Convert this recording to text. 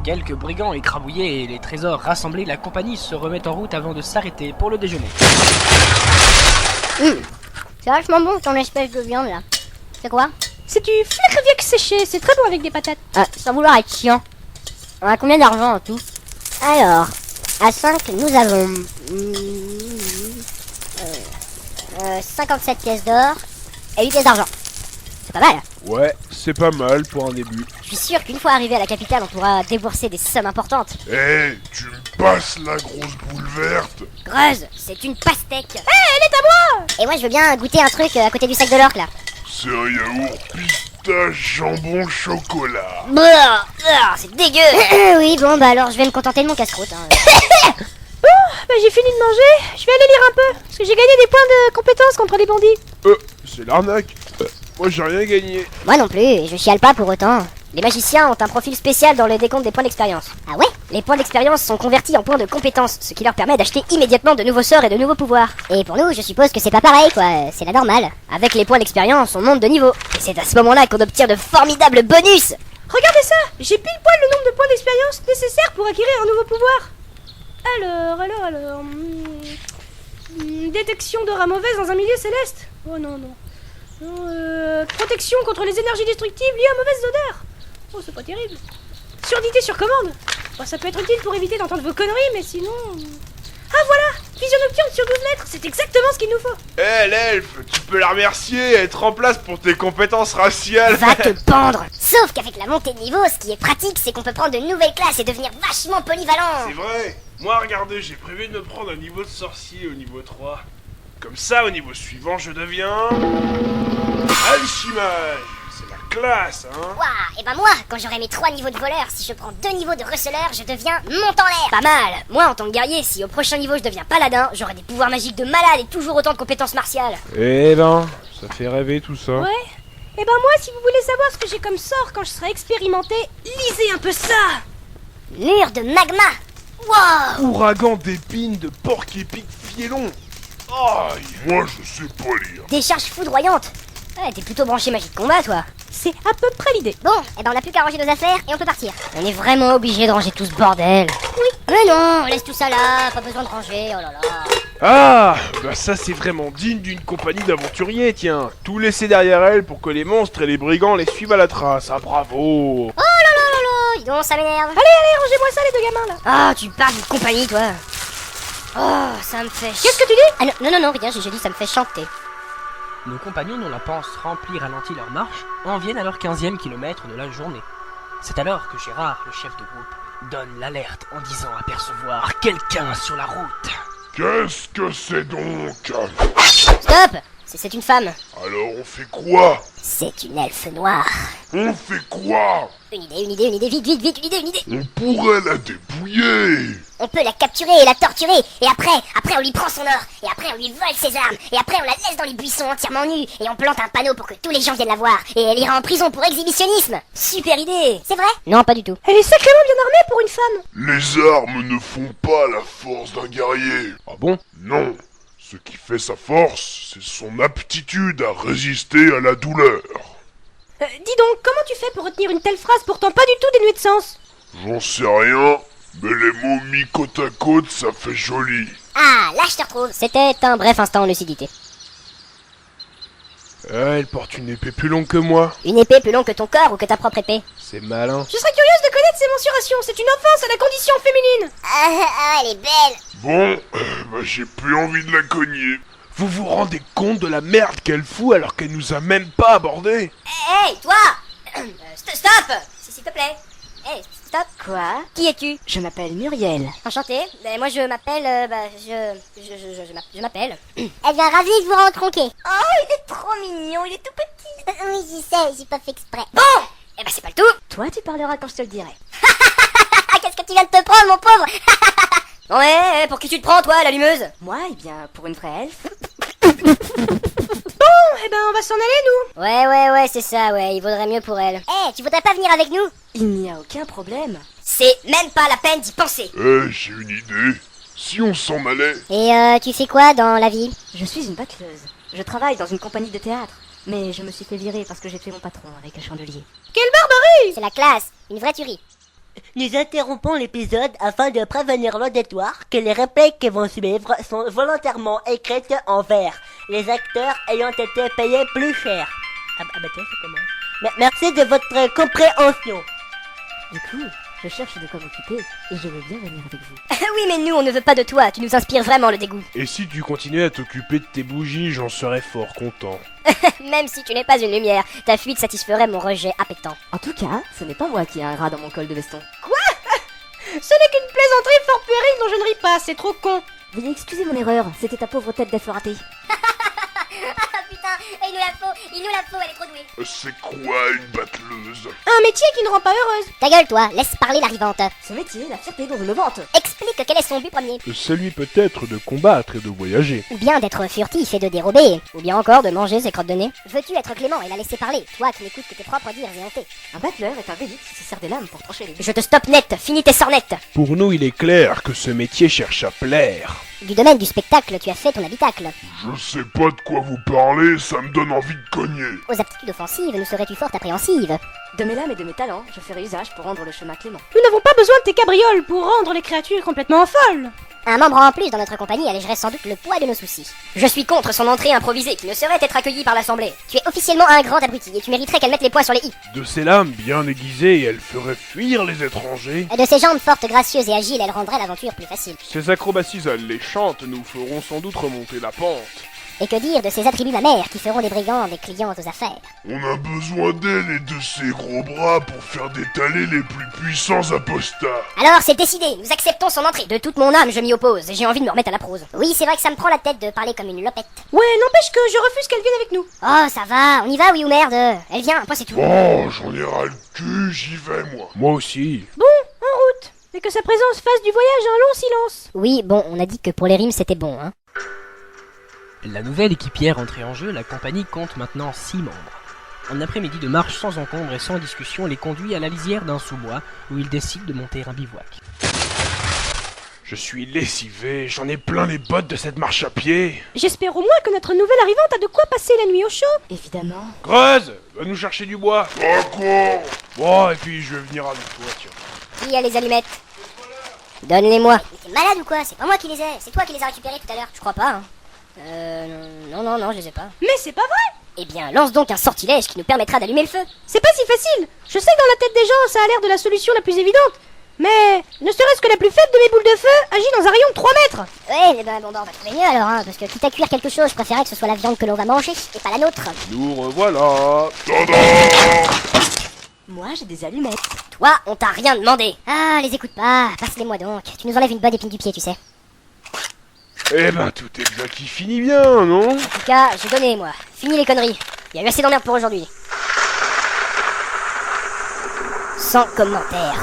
Quelques brigands écrabouillés et les trésors rassemblés, la compagnie se remet en route avant de s'arrêter pour le déjeuner. C'est vachement bon ton espèce de viande là. C'est quoi? C'est du fleck séché, c'est très bon avec des patates. Sans vouloir être chiant. On a combien d'argent en tout? Alors, à 5, nous avons 57 pièces d'or et 8 pièces d'argent. C'est pas mal. Ouais, c'est pas mal pour un début. Je suis sûr qu'une fois arrivé à la capitale, on pourra débourser des sommes importantes. Eh, tu me passes la grosse boule verte? Greuze, c'est une pastèque. Elle est à moi. Et moi je veux bien goûter un truc à côté du sac de l'orque là. C'est un yaourt pistache jambon chocolat. C'est dégueu. Oui, bon bah alors je vais me contenter de mon casse-croûte. Bah j'ai fini de manger, je vais aller lire un peu, parce que j'ai gagné des points de compétence contre les bandits. C'est l'arnaque. Moi j'ai rien gagné. Moi non plus, et je chiale pas pour autant. Les magiciens ont un profil spécial dans le décompte des points d'expérience. Ah ouais? Les points d'expérience sont convertis en points de compétence, ce qui leur permet d'acheter immédiatement de nouveaux sorts et de nouveaux pouvoirs. Et pour nous, je suppose que c'est pas pareil quoi, c'est la normale. Avec les points d'expérience, on monte de niveau. Et c'est à ce moment-là qu'on obtient de formidables bonus. Regardez ça, j'ai pile poil le nombre de points d'expérience nécessaires pour acquérir un nouveau pouvoir. Alors... détection d'aura mauvaise dans un milieu céleste. Oh non. Protection contre les énergies destructives liées à mauvaise odeur. Oh, c'est pas terrible. Surdité sur commande. Bon, ça peut être utile pour éviter d'entendre vos conneries, mais sinon... Ah voilà, vision nocturne sur 12 mètres, c'est exactement ce qu'il nous faut. Eh l'elfe, tu peux la remercier et être en place pour tes compétences raciales. Va te pendre. Sauf qu'avec la montée de niveau, ce qui est pratique, c'est qu'on peut prendre de nouvelles classes et devenir vachement polyvalent. C'est vrai. Moi regardez, j'ai prévu de me prendre un niveau de sorcier au niveau 3. Comme ça, au niveau suivant, je deviens... Alchimage. C'est la classe, hein. Ouah, et ben moi, quand j'aurai mes 3 niveaux de voleur, si je prends 2 niveaux de receleur, je deviens monte en l'air. Pas mal. Moi, en tant que guerrier, si au prochain niveau je deviens paladin, j'aurai des pouvoirs magiques de malade et toujours autant de compétences martiales. Eh ben, ça fait rêver tout ça. Ouais. Et ben moi, si vous voulez savoir ce que j'ai comme sort quand je serai expérimenté, lisez un peu ça. Mur de magma. Wow. Ouragan d'épines, de porc-épic fielon. Aïe. Moi, je sais pas lire. Décharge foudroyante. Ouais, t'es plutôt branché magie de combat, toi. C'est à peu près l'idée. Bon, et ben on a plus qu'à ranger nos affaires et on peut partir. On est vraiment obligé de ranger tout ce bordel. Oui. Mais non, on laisse tout ça là, pas besoin de ranger, oh là là. Ah, bah ça c'est vraiment digne d'une compagnie d'aventuriers, tiens. Tout laisser derrière elle pour que les monstres et les brigands les suivent à la trace, ah bravo. Oh là là là là, dis donc, ça m'énerve. Allez, rangez-moi ça les deux gamins là. Ah, tu parles d'une compagnie, toi. Oh, ça me fait... Qu'est-ce que tu dis? Ah non, rien, j'ai dit ça me fait chanter. Nos compagnons, dont la panse remplie ralentit leur marche, en viennent à leur 15e kilomètre de la journée. C'est alors que Gérard, le chef de groupe, donne l'alerte en disant apercevoir quelqu'un sur la route. Qu'est-ce que c'est donc? Stop. C'est une femme. Alors on fait quoi? C'est une elfe noire. On fait quoi? Une idée, vite, une idée. On pourrait la débrouiller. On peut la capturer et la torturer, et après on lui prend son or, et après on lui vole ses armes, et après on la laisse dans les buissons entièrement nue, et on plante un panneau pour que tous les gens viennent la voir, et elle ira en prison pour exhibitionnisme. Super idée. C'est vrai? Non, pas du tout. Elle est sacrément bien armée pour une femme. Les armes ne font pas la force d'un guerrier. Ah bon? Non. Ce qui fait sa force, c'est son aptitude à résister à la douleur. Dis donc, comment tu fais pour retenir une telle phrase pourtant pas du tout dénuée de sens? J'en sais rien, mais les mots mis côte à côte, ça fait joli. Ah, là je te retrouve. C'était un bref instant en lucidité. Elle porte une épée plus longue que moi. Une épée plus longue que ton corps ou que ta propre épée? C'est malin. Je serais curieuse de connaître ses mensurations, c'est une offense à la condition féminine. Ah, elle est belle. Bon, j'ai plus envie de la cogner. Vous vous rendez compte de la merde qu'elle fout alors qu'elle nous a même pas abordés? Hey, toi. Stop. S'il te plaît. Hey, stop. Quoi? Qui es-tu? Je m'appelle Muriel. Enchantée. Moi je m'appelle, je m'appelle. Eh bien, ravie de vous rencontrer. Oh, il est trop mignon, il est tout petit. Oui, j'y sais, j'ai pas fait exprès. Bon. Eh ben c'est pas le tout. Toi, tu parleras quand je te le dirai. Qu'est-ce que tu viens de te prendre, mon pauvre? Bon, pour qui tu te prends, toi, l'allumeuse? Moi, eh bien, pour une vraie elfe. Bon, eh ben on va s'en aller nous. Ouais, c'est ça, ouais, il vaudrait mieux pour elle. Tu voudrais pas venir avec nous? Il n'y a aucun problème. C'est même pas la peine d'y penser. J'ai une idée. Si on s'en allait? Et tu fais quoi dans la vie? Je suis une battleuse. Je travaille dans une compagnie de théâtre. Mais je me suis fait virer parce que j'ai tué mon patron avec un chandelier. Quelle barbarie! C'est la classe, une vraie tuerie. Nous interrompons l'épisode afin de prévenir l'auditoire que les répliques qui vont suivre sont volontairement écrites en vers, les acteurs ayant été payés plus cher. Tiens, ça commence. Merci de votre compréhension. Du coup, je cherche de quoi m'occuper et je veux bien venir avec vous. Oui, mais nous, on ne veut pas de toi, tu nous inspires vraiment le dégoût. Et si tu continuais à t'occuper de tes bougies, j'en serais fort content. Même si tu n'es pas une lumière, ta fuite satisferait mon rejet appétant. En tout cas, ce n'est pas moi qui ai un rat dans mon col de veston. Ce n'est qu'une plaisanterie fort puérile dont je ne ris pas, c'est trop con. Veuillez excuser mon erreur, c'était ta pauvre tête d'être ratée. Ah putain, il nous la faut, elle est trop douée. C'est quoi une battleuse? Un métier qui ne rend pas heureuse. Ta gueule, toi, laisse parler l'arrivante. Ce métier, la fierté dont je me vante. Explique quel est son but premier. Celui peut-être de combattre et de voyager. Ou bien d'être furtif et de dérober. Ou bien encore de manger ses crottes de nez. Veux-tu être clément et la laisser parler, toi qui n'écoutes que tes propres dires et hontés? Un battleur est un vélite qui se sert des lames pour trancher les vies. Je te stoppe net, finis tes sornettes. Pour nous, il est clair que ce métier cherche à plaire. Du domaine du spectacle, tu as fait ton habitacle. Je sais pas de quoi vous parlez, ça me donne envie de cogner. Aux aptitudes offensives, nous serais-tu fort appréhensive? De mes lames et de mes talents, je ferai usage pour rendre le chemin clément. Nous n'avons pas besoin de tes cabrioles pour rendre les créatures complètement folles. Un membre en plus dans notre compagnie allégerait sans doute le poids de nos soucis. Je suis contre son entrée improvisée qui ne saurait être accueillie par l'Assemblée. Tu es officiellement un grand abruti et tu mériterais qu'elle mette les points sur les i. De ses lames bien aiguisées, elle ferait fuir les étrangers. De ses jambes fortes, gracieuses et agiles, elle rendrait l'aventure plus facile. Ses acrobaties alléchantes nous feront sans doute remonter la pente. Et que dire de ses attributs mammaires qui feront des brigands des clients aux affaires? On a besoin d'elle et de ses gros bras pour faire détaler les plus puissants apostats. Alors c'est décidé, nous acceptons son entrée. De toute mon âme, je m'y oppose et j'ai envie de me remettre à la prose. Oui, c'est vrai que ça me prend la tête de parler comme une lopette. Ouais, n'empêche que je refuse qu'elle vienne avec nous. Oh, ça va, on y va, oui ou merde? Elle vient, après c'est tout. Oh, j'en ai ras le cul, j'y vais moi. Moi aussi. Bon, en route. Et que sa présence fasse du voyage un long silence. Oui, bon, on a dit que pour les rimes c'était bon, hein. La nouvelle équipière entrée en jeu, la compagnie compte maintenant 6 membres. Un après-midi de marche sans encombre et sans discussion les conduit à la lisière d'un sous-bois où ils décident de monter un bivouac. Je suis lessivé, j'en ai plein les bottes de cette marche à pied. J'espère au moins que notre nouvelle arrivante a de quoi passer la nuit au chaud. Évidemment. Creuse, va nous chercher du bois. D'accord. Bon, et puis je vais venir avec toi, tiens. Qui a les allumettes? Donne-les-moi. Mais t'es malade ou quoi? C'est pas moi qui les ai, c'est toi qui les as récupérées tout à l'heure. Je crois pas, hein. Non, je les ai pas. Mais c'est pas vrai. Eh bien, lance donc un sortilège qui nous permettra d'allumer le feu. C'est pas si facile. Je sais que dans la tête des gens, ça a l'air de la solution la plus évidente. Mais ne serait-ce que la plus faible de mes boules de feu agit dans un rayon de 3 mètres. Ouais, bon, on va trouver mieux alors, hein, parce que quitte à cuire quelque chose, je préférais que ce soit la viande que l'on va manger, et pas la nôtre. Nous revoilà. Moi, j'ai des allumettes. Toi, on t'a rien demandé. Ah, les écoute pas, passe-les-moi donc. Tu nous enlèves une bonne épine du pied, tu sais. Eh ben, tout est bien qui finit bien, non? En tout cas, j'ai donné, moi. Fini les conneries. Il y a eu assez d'emmerde pour aujourd'hui. Sans commentaire.